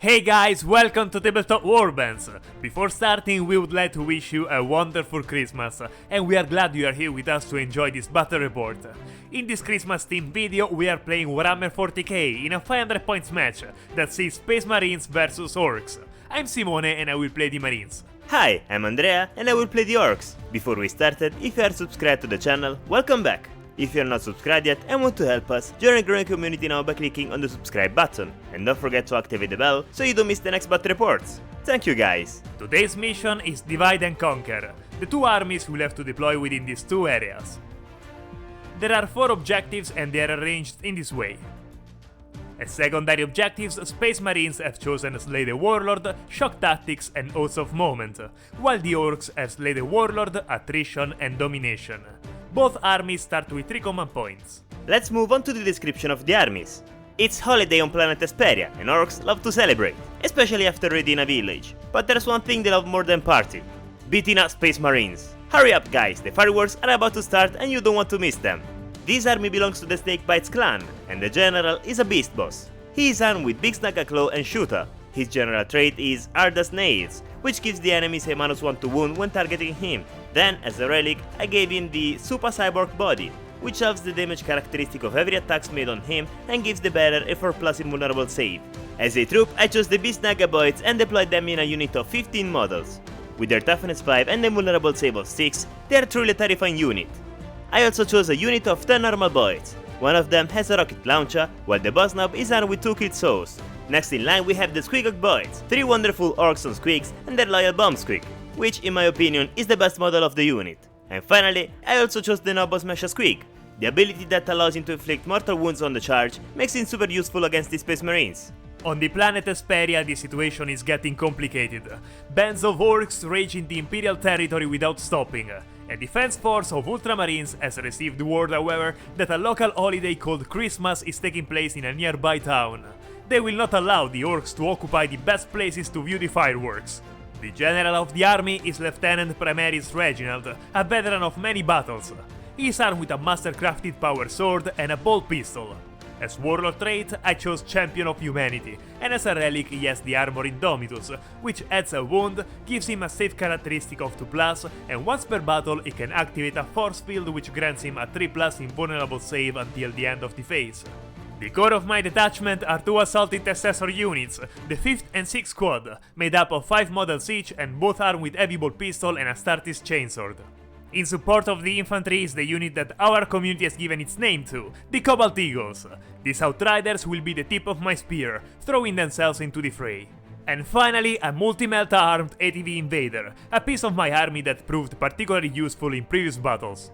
Hey guys, welcome to Tabletop Warbands! Before starting, we would like to wish you a wonderful Christmas, and we are glad you are here with us to enjoy this battle report. In this Christmas themed video, we are playing Warhammer 40k in a 500 points match that sees Space Marines vs Orcs. I'm Simone and I will play the Marines. Hi, I'm Andrea and I will play the Orcs. Before we started, if you are subscribed to the channel, welcome back. If you are not subscribed yet and want to help us, join a growing community now by clicking on the subscribe button. And don't forget to activate the bell so you don't miss the next battle reports. Thank you guys! Today's mission is Divide and Conquer, the two armies will have to deploy within these two areas. There are 4 objectives and they are arranged in this way. As secondary objectives, Space Marines have chosen Slay the Warlord, Shock Tactics and Oaths of Moment, while the Orcs have Slay the Warlord, Attrition and Domination. Both armies start with 3 command points. Let's move on to the description of the armies. It's holiday on planet Hesperia, and Orcs love to celebrate, especially after raiding a village. But there's one thing they love more than party: beating up Space Marines. Hurry up guys, the fireworks are about to start and you don't want to miss them. This army belongs to the Snakebites clan, and the general is a beast boss. He is armed with Big Snagga Claw and Shoota. His general trait is Ardas Nails, which gives the enemies a -1 to wound when targeting him. Then, as a relic, I gave him the Super Cyborg Body, which ups the damage characteristic of every attacks made on him and gives the bearer a 4+ invulnerable save. As a troop, I chose the Beast Nagaboids and deployed them in a unit of 15 models. With their toughness 5 and a vulnerable save of 6, they are truly a terrifying unit. I also chose a unit of 10 normal boys. One of them has a rocket launcher, while the boss knob is armed with 2 killed souls. Next in line we have the Squigog Boys, 3 wonderful Orcs on Squigs and their loyal Bomb Squig, which in my opinion is the best model of the unit. And finally, I also chose the Nobos Mesha Squig. The ability that allows him to inflict mortal wounds on the charge makes him super useful against the Space Marines. On the planet Hesperia, the situation is getting complicated. Bands of Orcs rage in the Imperial territory without stopping. A defense force of Ultramarines has received word, however, that a local holiday called Christmas is taking place in a nearby town. They will not allow the Orcs to occupy the best places to view the fireworks. The general of the army is Lieutenant Primaris Reginald, a veteran of many battles. He is armed with a master-crafted power sword and a bolt pistol. As warlord trait, I chose Champion of Humanity, and as a relic he has the Armor Indomitus, which adds a wound, gives him a save characteristic of 2+, and once per battle he can activate a force field which grants him a 3+ invulnerable save until the end of the phase. The core of my detachment are 2 Assault Intercessor units, the 5th and 6th Squad, made up of 5 models each and both armed with heavy bolt pistol and Astartes chainsword. In support of the infantry is the unit that our community has given its name to, the Cobalt Eagles. These Outriders will be the tip of my spear, throwing themselves into the fray. And finally, a multi-melta armed ATV Invader, a piece of my army that proved particularly useful in previous battles.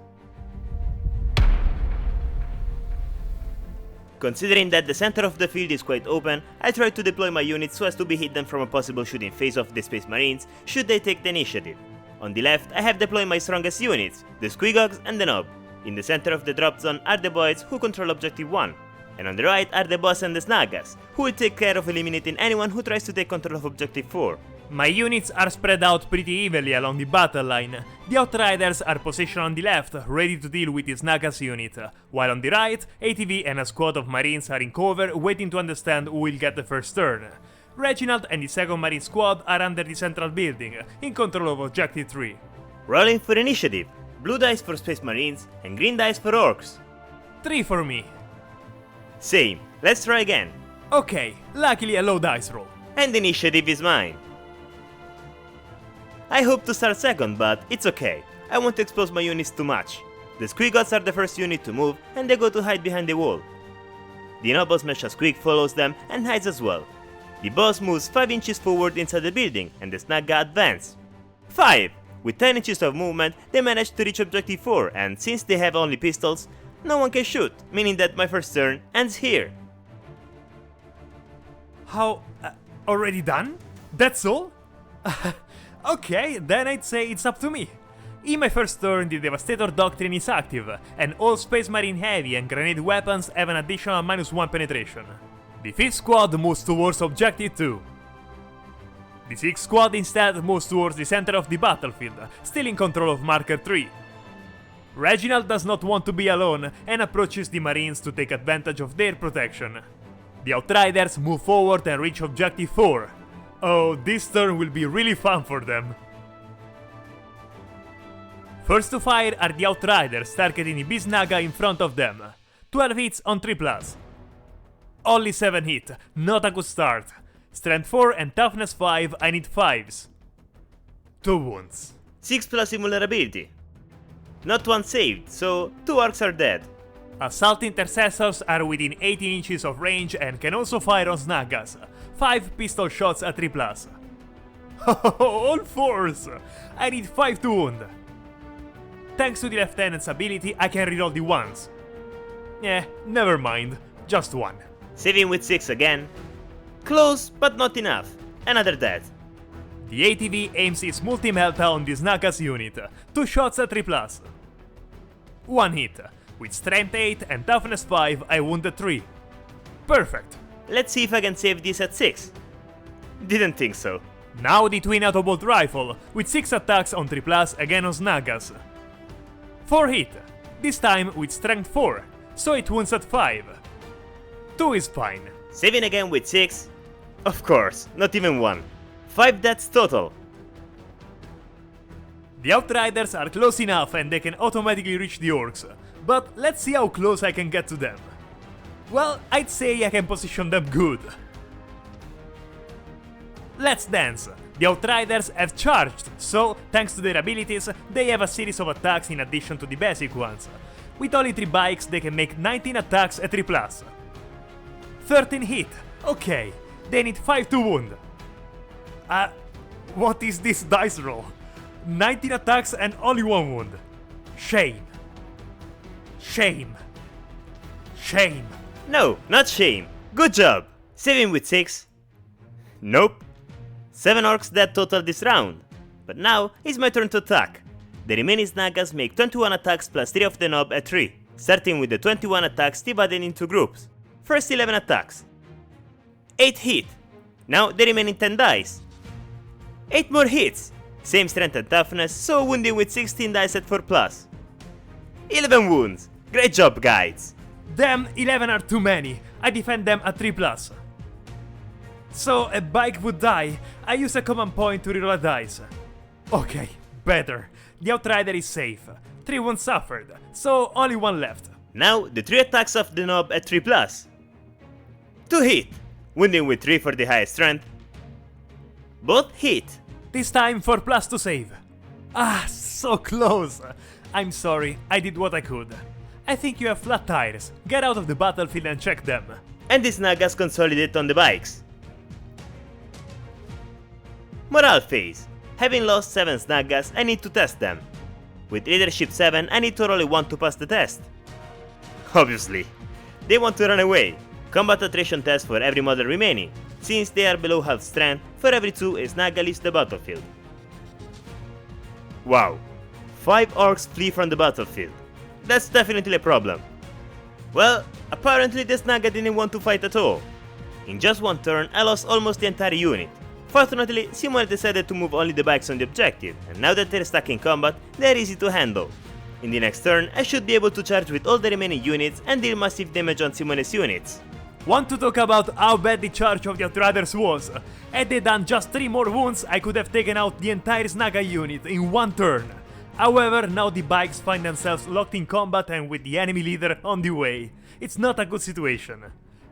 Considering that the center of the field is quite open, I tried to deploy my units so as to be hidden from a possible shooting phase of the Space Marines should they take the initiative. On the left, I have deployed my strongest units, the Squigogs and the Nob. In the center of the drop zone are the Boys who control Objective 1. And on the right are the Boss and the Snaggas, who will take care of eliminating anyone who tries to take control of Objective 4. My units are spread out pretty evenly along the battle line. The Outriders are positioned on the left, ready to deal with the Snaggas unit, while on the right, ATV and a squad of Marines are in cover waiting to understand who will get the first turn. Reginald and the 2nd Marine Squad are under the central building, in control of Objective 3. Rolling for initiative. Blue dice for Space Marines and green dice for Orcs. 3 for me. Same, let's try again. Okay, luckily a low dice roll. And initiative is mine. I hope to start second, but it's okay. I won't expose my units too much. The Squigots are the first unit to move and they go to hide behind the wall. The Nobos Mesha Squig follows them and hides as well. The boss moves 5 inches forward inside the building and the Snagga advance. 5! With 10 inches of movement, they manage to reach Objective 4 and since they have only pistols, no one can shoot, meaning that my first turn ends here. How? Already done? That's all? Okay, then I'd say it's up to me. In my first turn, the Devastator Doctrine is active, and all Space Marine heavy and grenade weapons have an additional -1 penetration. The 5th Squad moves towards Objective 2. The 6th Squad instead moves towards the center of the battlefield, still in control of Marker 3. Reginald does not want to be alone and approaches the Marines to take advantage of their protection. The Outriders move forward and reach Objective 4. Oh, this turn will be really fun for them. First to fire are the Outriders, targeting the Beast Naga in front of them. 12 hits on 3+. Only 7 hit, not a good start. Strength 4 and Toughness 5, I need 5s. 2 wounds. 6+ invulnerability. Not one saved, so 2 orcs are dead. Assault Intercessors are within 18 inches of range and can also fire on Snagas. 5 pistol shots at 3+. All 4s! I need 5 to wound. Thanks to the Lieutenant's ability, I can reroll the 1s. Never mind, just 1. Saving with 6 again. Close, but not enough. Another death. The ATV aims its multi-melta on the Snagas unit. 2 shots at 3+. 1 hit. With Strength 8 and Toughness 5, I wounded 3. Perfect. Let's see if I can save this at 6. Didn't think so. Now the Twin Autobolt Rifle, with 6 attacks on 3+, again on Snagas. 4 hit, this time with Strength 4, so it wounds at 5. 2 is fine. Saving again with 6? Of course, not even 1. 5 deaths total. The Outriders are close enough and they can automatically reach the Orcs, but let's see how close I can get to them. Well, I'd say I can position them good. Let's dance! The Outriders have charged, so thanks to their abilities, they have a series of attacks in addition to the basic ones. With only 3 bikes, they can make 19 attacks at 3+. 13 hit, okay, they need 5 to wound. What is this dice roll? 19 attacks and only 1 wound. Shame. Shame. Shame. No, not shame. Good job. Saving with 6. Nope. 7 orcs dead total this round. But now it's my turn to attack. The remaining Snagas make 21 attacks plus 3 of the Nob at 3, starting with the 21 attacks divided into groups. First 11 attacks. 8 hit. Now the remaining 10 dice. 8 more hits. Same strength and toughness, so wounding with 16 dice at 4+. 11 wounds. Great job, guys. Damn, 11 are too many. I defend them at 3+. So a bike would die. I use a command point to reroll a dice. Okay, better. The Outrider is safe. 3 wounds suffered, so only 1 left. Now the 3 attacks of the Nob at 3+. 2 hit. Wounding with 3 for the highest strength. Both hit. This time 4+ to save. So close. I'm sorry, I did what I could. I think you have flat tires. Get out of the battlefield and check them. And the Snagas consolidate on the bikes. Morale phase. Having lost 7 Snagas, I need to test them. With Leadership 7, I need to roll a 1 to pass the test. Obviously. They want to run away. Combat attrition test for every model remaining. Since they are below half strength, for every 2 a Snaga leaves the battlefield. Wow. 5 orcs flee from the battlefield. That's definitely a problem. Well, apparently the Snaga didn't want to fight at all. In just 1 turn, I lost almost the entire unit. Fortunately, Simone decided to move only the bikes on the objective, and now that they're stuck in combat, they're easy to handle. In the next turn, I should be able to charge with all the remaining units and deal massive damage on Simone's units. Want to talk about how bad the charge of the Outriders was? Had they done just 3 more wounds, I could have taken out the entire Snaga unit in 1 turn. However, now the bikes find themselves locked in combat and with the enemy leader on the way. It's not a good situation.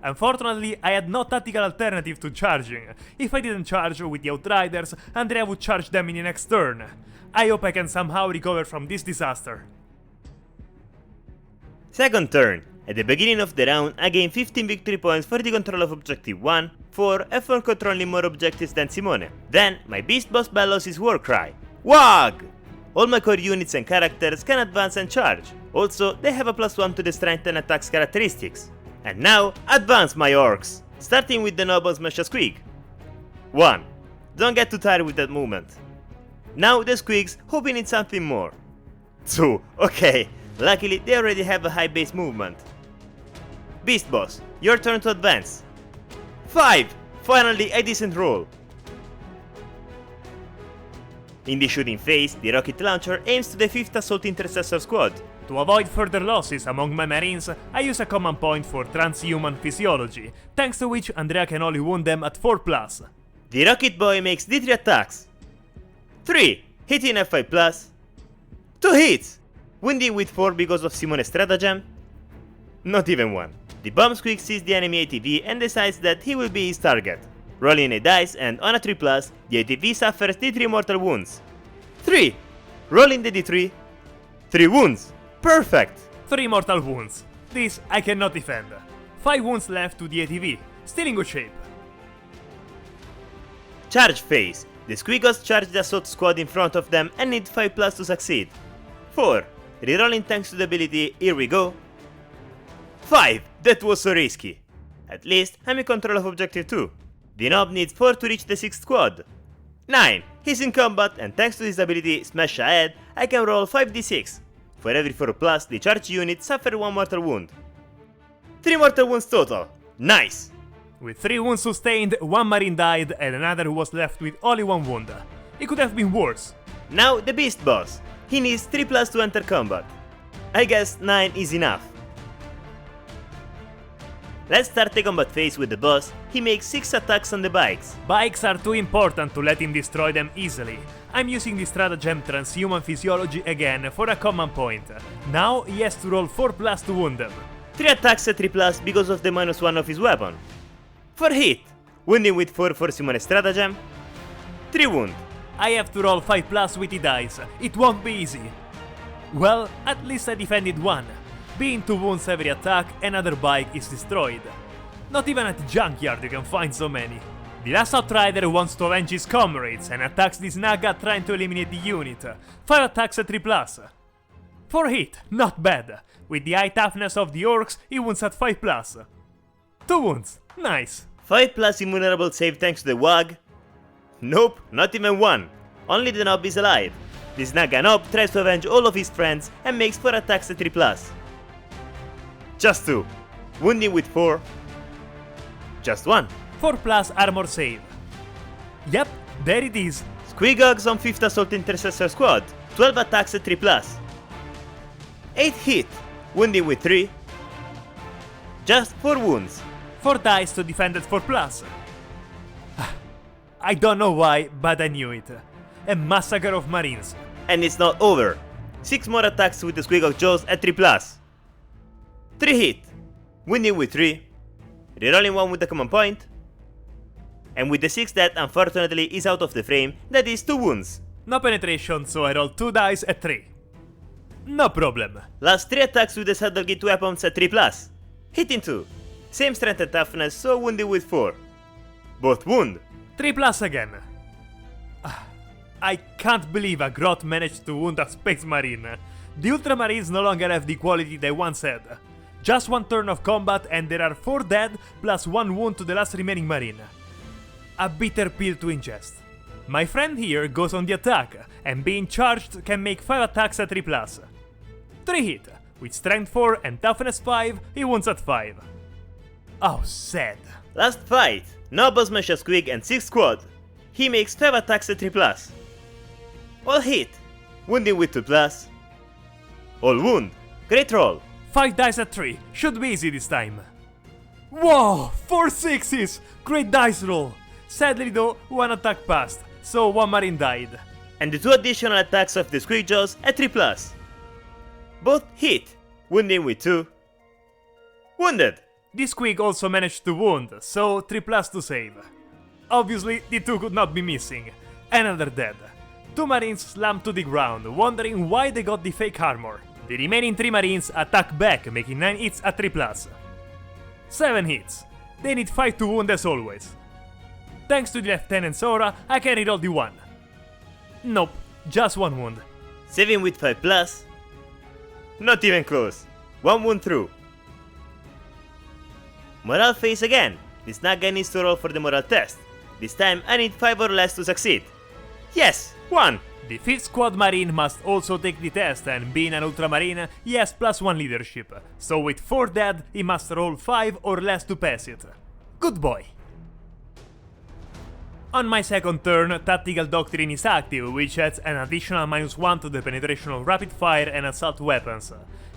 Unfortunately, I had no tactical alternative to charging. If I didn't charge with the Outriders, Andrea would charge them in the next turn. I hope I can somehow recover from this disaster. Second turn. At the beginning of the round, I gained 15 victory points for the control of Objective 1, 4 and for controlling more objectives than Simone. Then, my beast boss bellows his war cry. WAG! All my core units and characters can advance and charge. Also, they have a +1 to the strength and attacks characteristics. And now, advance my orcs! Starting with the noble Smash a Squeak. 1. Don't get too tired with that movement. Now the Squeaks hoping it's something more. 2. Okay, luckily they already have a high base movement. Beast Boss, your turn to advance. 5. Finally a decent roll. In the shooting phase, the rocket launcher aims to the 5th Assault Intercessor Squad. To avoid further losses among my marines, I use a command point for transhuman physiology, thanks to which Andrea can only wound them at 4+. The Rocket Boy makes D3 attacks. 3, hitting at 5+. 2 hits, wounding with 4 because of Simone's stratagem. Not even 1. The Bomb Squeak sees the enemy ATV and decides that he will be his target. Rolling a dice, and on a 3+, the ATV suffers D3 mortal wounds. 3, rolling the D3. 3 wounds. Perfect! 3 mortal wounds. This I cannot defend. 5 wounds left to the ATV. Still in good shape. Charge phase. The Squigos charge the assault squad in front of them and need 5+ to succeed. 4. Rerolling thanks to the ability, here we go. 5. That was so risky. At least I'm in control of objective 2. The Nob needs 4 to reach the 6th squad. 9. He's in combat, and thanks to his ability Smash Ahead, I can roll 5d6. For every 4+, the charge unit suffer 1 mortal wound. 3 mortal wounds total. Nice! With 3 wounds sustained, 1 marine died and another was left with only 1 wound. It could have been worse. Now the Beast Boss. He needs 3+ to enter combat. I guess 9 is enough. Let's start the combat phase with the boss. He makes 6 attacks on the bikes. Bikes are too important to let him destroy them easily. I'm using the stratagem Transhuman Physiology again for a command point. Now he has to roll 4+ to wound them. 3 attacks at 3+ because of the -1 of his weapon. 4 hit, wounding with 4 for Simone's stratagem. 3 wound. I have to roll 5+ with the dice. It won't be easy. Well, at least I defended 1. Being 2 wounds every attack, another bike is destroyed. Not even at the junkyard you can find so many. The last Outrider wants to avenge his comrades and attacks this Naga trying to eliminate the unit. 5 attacks at 3+. 4 hit, not bad. With the high toughness of the orcs, he wounds at 5+. 2 wounds, nice. 5+ invulnerable save thanks to the WAG. Nope, not even 1. Only the Nob is alive. This Naga Nob tries to avenge all of his friends and makes 4 attacks at 3+. Just 2. Wounding with 4. Just 1. 4+ armor save. Yep, there it is. Squigogs on 5th Assault Intercessor Squad. 12 attacks at 3+. 8 hit. Wounding with 3. Just 4 wounds. 4 dice to defend at 4+. I don't know why, but I knew it. A massacre of marines. And it's not over. 6 more attacks with the Squigog Jaws at 3+. 3 hit, wounding with 3, rerolling 1 with the command point, and with the 6 that unfortunately is out of the frame, that is 2 wounds. No penetration, so I roll 2 dice at 3. No problem. Last 3 attacks with the Saddle Gate weapons at 3+. Hitting 2. Same strength and toughness, so wounding with 4. Both wound. 3+ again. I can't believe a Grot managed to wound a Space Marine. The Ultramarines no longer have the quality they once had. Just 1 turn of combat and there are 4 dead plus 1 wound to the last remaining marine. A bitter pill to ingest. My friend here goes on the attack, and being charged can make 5 attacks at 3+. 3 hit, with strength 4 and toughness 5, he wounds at 5. Oh, sad. Last fight, Nob smash a Squig and 6 squad. He makes 5 attacks at 3+. All hit, wounding with 2+. All wound, great roll. 5 dice at 3, should be easy this time. Whoa, 4 6s! Great dice roll! Sadly though, 1 attack passed, so 1 marine died. And the 2 additional attacks of the Squig Jaws at 3+. Both hit, wounding with 2. Wounded! This Squig also managed to wound, so 3+ to save. Obviously, the 2 could not be missing. Another dead. 2 marines slammed to the ground, wondering why they got the fake armor. The remaining 3 marines attack back, making 9 hits at 3+. 7 hits. They need 5 to wound as always. Thanks to the Lieutenant Sora, I can reroll the 1. Nope, just 1 wound. Saving with 5+. Not even close. 1 wound through. Morale phase again. This Naga needs to roll for the morale test. This time I need 5 or less to succeed. Yes, 1! The 5th Squad Marine must also take the test, and being an Ultramarine, he has +1 leadership, so with 4 dead, he must roll 5 or less to pass it. Good boy. On my second turn, Tactical Doctrine is active, which adds an additional -1 to the penetration of rapid fire and assault weapons.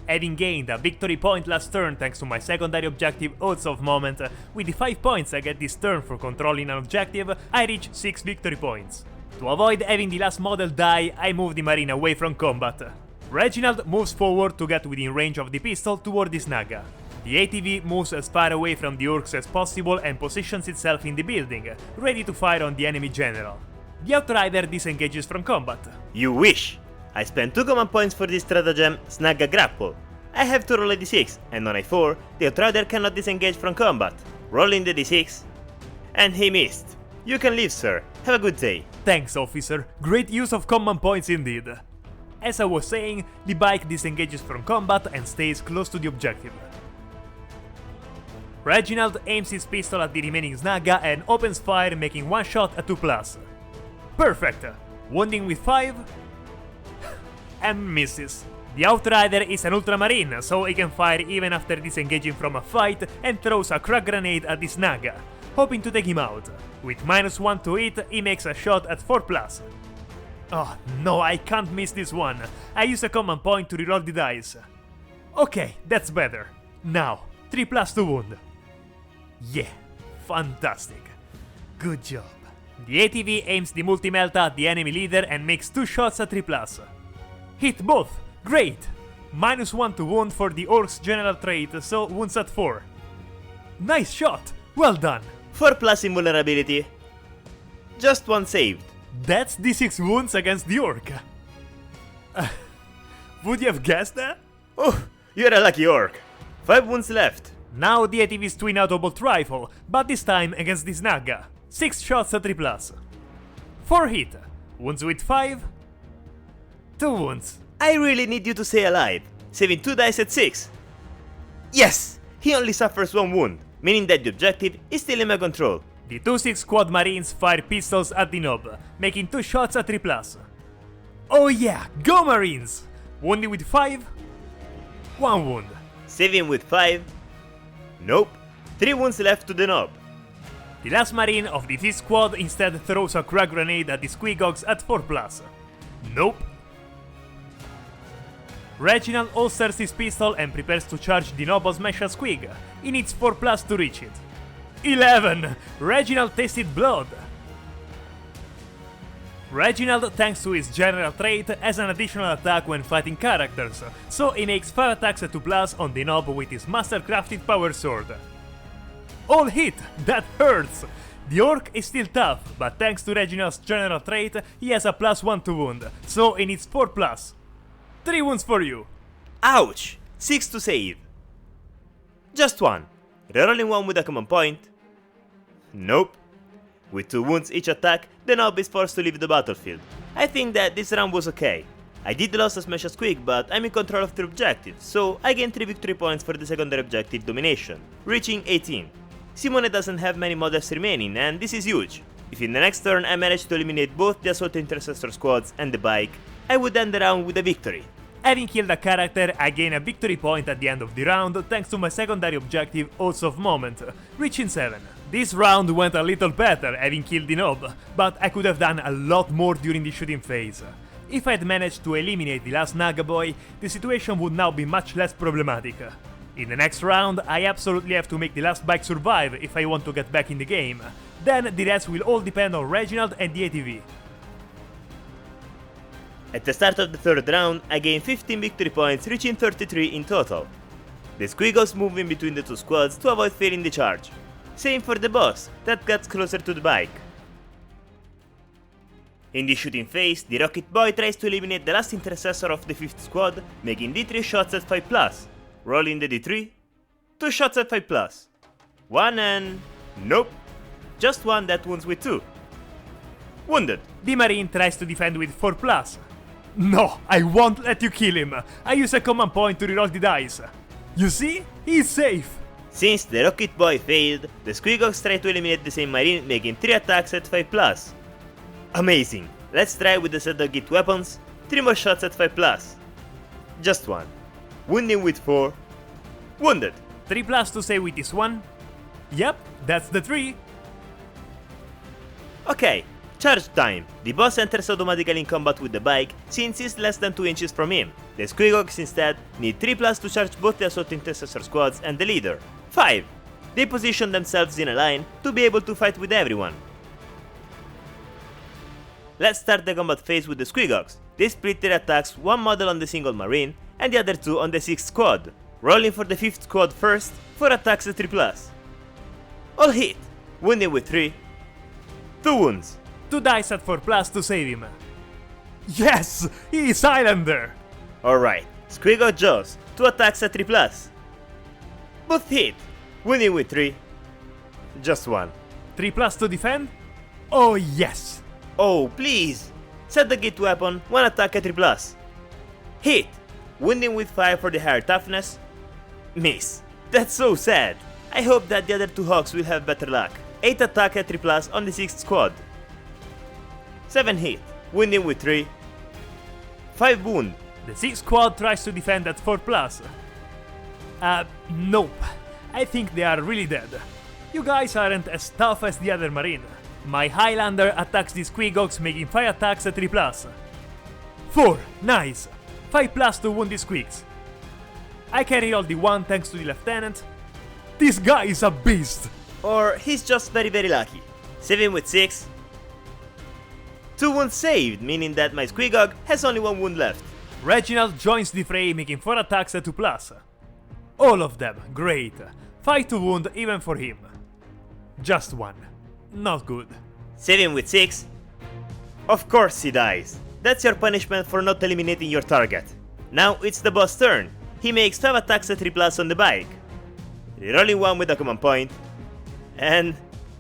Having gained a victory point last turn thanks to my secondary objective Oaths of Moment, with the 5 points I get this turn for controlling an objective, I reach 6 victory points. To avoid having the last model die, I move the Marine away from combat. Reginald moves forward to get within range of the pistol toward this Naga. The ATV moves as far away from the orcs as possible and positions itself in the building, ready to fire on the enemy general. The Outrider disengages from combat. You wish! I spent 2 command points for this stratagem, Snag a Grapple. I have to roll a d6, and on a 4, the Outrider cannot disengage from combat. Rolling the d6, and he missed. You can leave, sir. Have a good day. Thanks, officer. Great use of command points indeed. As I was saying, the bike disengages from combat and stays close to the objective. Reginald aims his pistol at the remaining Snaga and opens fire, making one shot at 2+. Perfect! Wounding with 5 and misses. The Outrider is an Ultramarine, so he can fire even after disengaging from a fight and throws a crack grenade at the Snaga, hoping to take him out. With -1 to hit, he makes a shot at 4+. Oh no, I can't miss this one. I use a command point to reroll the dice. Okay, that's better. Now, 3+ to wound. Yeah, fantastic. Good job. The ATV aims the multi-melta at the enemy leader and makes 2 shots at 3+. Hit both! Great! -1 to wound for the Orc's general trait, so wounds at 4. Nice shot! Well done! 4+ invulnerability. Just 1 saved. That's d6 wounds against the Orc. Would you have guessed that? Oh, you're a lucky orc. 5 wounds left. Now the ATV's twin auto-bolt rifle, but this time against this Naga. 6 shots at 3+. 4 hit. Wounds with 5. 2 wounds. I really need you to stay alive, saving 2 dice at 6. Yes! He only suffers 1 wound, meaning that the objective is still in my control. The 2-6 squad marines fire pistols at the knob, making 2 shots at 3+. Oh yeah, go Marines! Wounded with 5. 1 wound. Saving with 5. Nope. 3 wounds left to the knob. The last marine of the T squad instead throws a crack grenade at the Squigogs at 4+. Nope. Reginald holsters his pistol and prepares to charge the Nobo's Mesha Squig. He needs 4+ to reach it. 11! Reginald tasted blood! Reginald, thanks to his general trait, has an additional attack when fighting characters, so he makes 5 attacks at 2+ on the Nob with his master-crafted power sword. All hit! That hurts! The Orc is still tough, but thanks to Reginald's general trait, he has a +1 to wound, so he needs 4+. 3 wounds for you! Ouch! 6 to save. Just 1. Rerolling 1 with a command point. Nope. With 2 wounds each attack, the Nob is forced to leave the battlefield. I think that this round was okay. I did lose a Smash Squig, but I'm in control of the objective, so I gained 3 victory points for the secondary objective domination, reaching 18. Simone doesn't have many models remaining, and this is huge. If in the next turn I manage to eliminate both the Assault Intercessor squads and the bike, I would end the round with a victory. Having killed a character, I gain a victory point at the end of the round thanks to my secondary objective Oaths of Moment, reaching 7. This round went a little better having killed the Nob, but I could have done a lot more during the shooting phase. If I'd managed to eliminate the last Naga boy, the situation would now be much less problematic. In the next round, I absolutely have to make the last bike survive if I want to get back in the game. Then the rest will all depend on Reginald and the ATV. At the start of the third round, I gained 15 victory points, reaching 33 in total. The Squigos move in between the 2 squads to avoid failing the charge. Same for the boss, that gets closer to the bike. In the shooting phase, the Rocket Boy tries to eliminate the last intercessor of the 5th squad, making D3 shots at 5+. Rolling the D3. 2 shots at 5+. 1 and... nope. Just 1 that wounds with 2. Wounded. The Marine tries to defend with 4+. No, I won't let you kill him. I use a command point to reroll the dice. You see? He's safe. Since the Rocket Boy failed, the Squigogs try to eliminate the same Marine, making 3 attacks at 5+. Amazing. Let's try with the Sedogit weapons. 3 more shots at 5+. Just 1. Wounding with 4. Wounded. 3+ to save with this one. Yep, that's the 3. Okay, charge time. The boss enters automatically in combat with the bike since he's less than 2 inches from him. The Squigogs instead need 3+ to charge both the Assault Intercessor squads and the leader. 5. They position themselves in a line to be able to fight with everyone. Let's start the combat phase with the Squigogs. They split their attacks, one model on the single marine and the other 2 on the 6th squad. Rolling for the 5th squad first for attacks at 3+. All hit, wounding with 3. 2 wounds. 2 dice at 4+ to save him. Yes! He is Highlander! Alright, Squigog Jaws, 2 attacks at 3+. Both hit, wounding with 3. Just 1. 3+ to defend? Oh yes! Oh, please! Set the git weapon, 1 attack at 3+. Hit, wounding with 5 for the higher toughness. Miss. That's so sad. I hope that the other 2 Hawks will have better luck. 8 attack at 3+ on the 6th squad. 7 hit, wounding with 3. 5 wound. The 6th squad tries to defend at 4+. Nope. I think they are really dead. You guys aren't as tough as the other marine. My Highlander attacks the Squigogs, making 5 attacks at 3+. 4, nice! 5+ to wound the Squigs. I can reroll the 1 thanks to the lieutenant. This guy is a beast! Or he's just very lucky. 7 with 6. 2 wounds saved, meaning that my Squigog has only 1 wound left. Reginald joins the fray, making 4 attacks at 2+. All of them, great. 5 to wound even for him. Just 1. Not good. 7 with 6. Of course he dies. That's your punishment for not eliminating your target. Now it's the boss' turn. He makes 5 attacks at 3+ on the bike. Rerolling 1 with a command point. And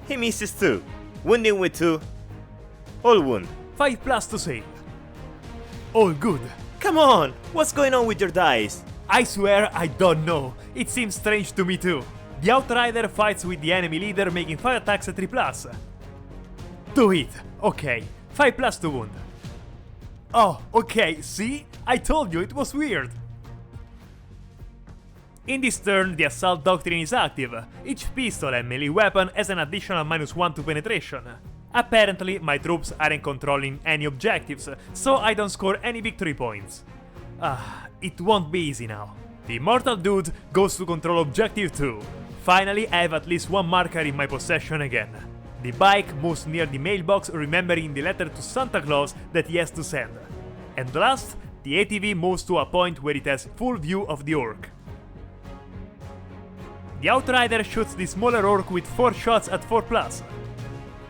he misses 2. Wounding with 2. All wound. 5+ to save. All good. Come on! What's going on with your dice? I swear I don't know. It seems strange to me too. The Outrider fights with the enemy leader, making 5 attacks at 3+. 2 hit. Okay. 5+ to wound. Oh, okay, see? I told you it was weird. In this turn, the Assault Doctrine is active. Each pistol and melee weapon has an additional -1 to penetration. Apparently, my troops aren't controlling any objectives, so I don't score any victory points. It won't be easy now. The Immortal Dude goes to control Objective 2. Finally, I have at least 1 marker in my possession again. The bike moves near the mailbox, remembering the letter to Santa Claus that he has to send. And last, the ATV moves to a point where it has full view of the orc. The Outrider shoots the smaller orc with 4 shots at 4+.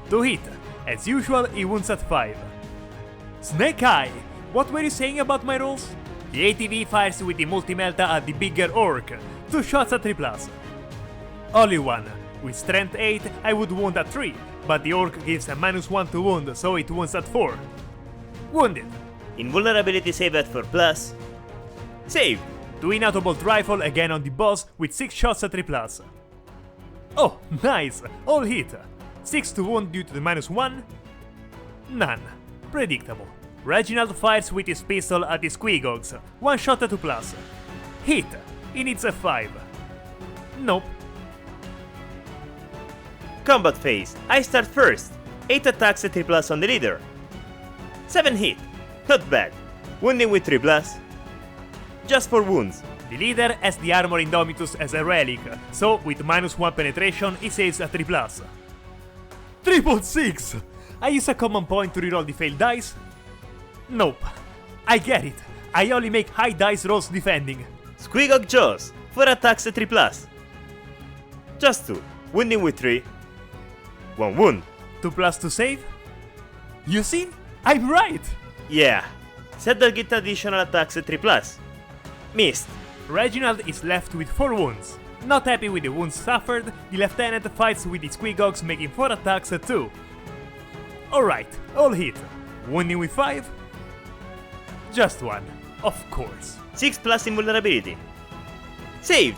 2 hit. As usual, he wounds at 5. Snake Eye! What were you saying about my rolls? The ATV fires with the Multi-Melta at the bigger orc. 2 shots at 3+. Only 1. With Strength 8, I would wound at 3, but the orc gives a -1 to wound, so it wounds at 4. Wounded. Invulnerability save at 4+. Saved. Twin Autobolt Rifle again on the boss with 6 shots at 3+. Oh, nice! All hit. 6 to wound due to the -1. None. Predictable. Reginald fires with his pistol at the Squigogs. 1 shot at 2+. Hit. He needs a 5. Nope. Combat phase. I start first. 8 attacks at 3+ on the leader. 7 hit. Not bad. Wounding with 3+. Just 4 wounds. The leader has the Armor Indomitus as a relic, so with -1 penetration he saves a 3+. 666! I use a common point to reroll the failed dice? Nope. I get it. I only make high dice rolls defending. Squigog Jaws. 4 attacks at 3+. Just 2. Wounding with 3. 1 wound. 2+ to save? You see? I'm right! Yeah. Set the git additional attacks at 3+. Missed. Reginald is left with 4 wounds. Not happy with the wounds suffered, the lieutenant fights with the Squigogs, making 4 attacks at 2. Alright, all hit. Wounding with 5? Just 1, of course. 6+ invulnerability. Saved.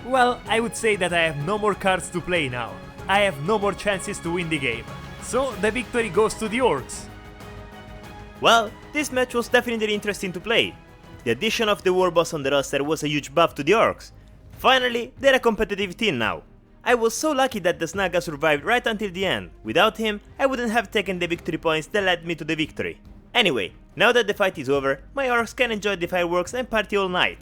Well, I would say that I have no more cards to play now. I have no more chances to win the game. So the victory goes to the orcs. Well, this match was definitely interesting to play. The addition of the war boss on the roster was a huge buff to the orcs. Finally, they're a competitive team now. I was so lucky that the Snaga survived right until the end. Without him, I wouldn't have taken the victory points that led me to the victory. Anyway, now that the fight is over, my orcs can enjoy the fireworks and party all night.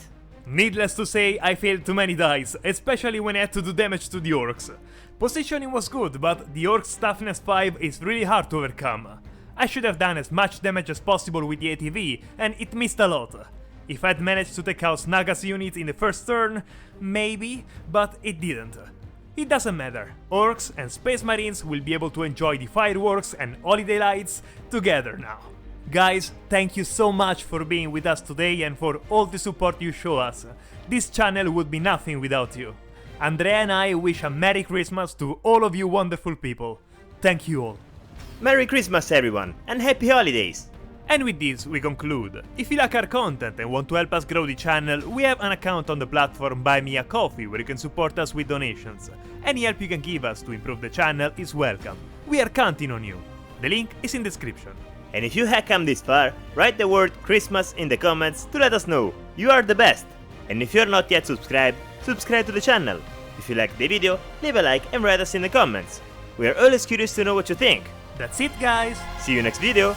Needless to say, I failed too many dice, especially when I had to do damage to the orcs. Positioning was good, but the orcs' toughness 5 is really hard to overcome. I should have done as much damage as possible with the ATV, and it missed a lot. If I'd managed to take out Snaga's unit in the first turn, maybe, but it didn't. It doesn't matter, orcs and space marines will be able to enjoy the fireworks and holiday lights together now. Guys, thank you so much for being with us today and for all the support you show us. This channel would be nothing without you. Andrea and I wish a Merry Christmas to all of you wonderful people. Thank you all. Merry Christmas everyone, and Happy Holidays! And with this we conclude. If you like our content and want to help us grow the channel, we have an account on the platform Buy Me a Coffee where you can support us with donations. Any help you can give us to improve the channel is welcome. We are counting on you. The link is in the description. And if you have come this far, write the word Christmas in the comments to let us know. You are the best! And if you are not yet subscribed, subscribe to the channel. If you like the video, leave a like and write us in the comments. We are always curious to know what you think. That's it, guys! See you next video!